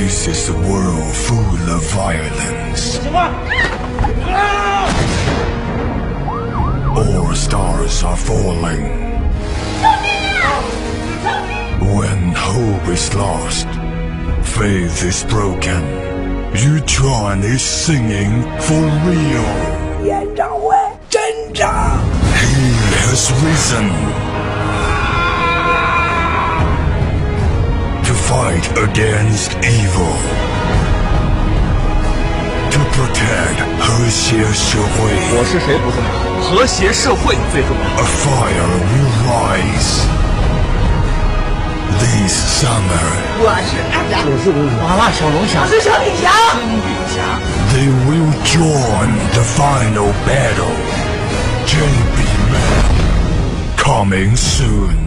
This is a world full of violence. All stars are falling. When hope is lost, faith is broken. Yuchuan is singing for real. 演唱会真唱。He has risen to fight against evil, to protect 和谐社会。我是谁不重要，和谐社会最重要。A fire will rise this summer. 我是大家，我是娃娃小龙虾，我是小李翔，金鱼侠。They will join the final battle. JB Man coming soon.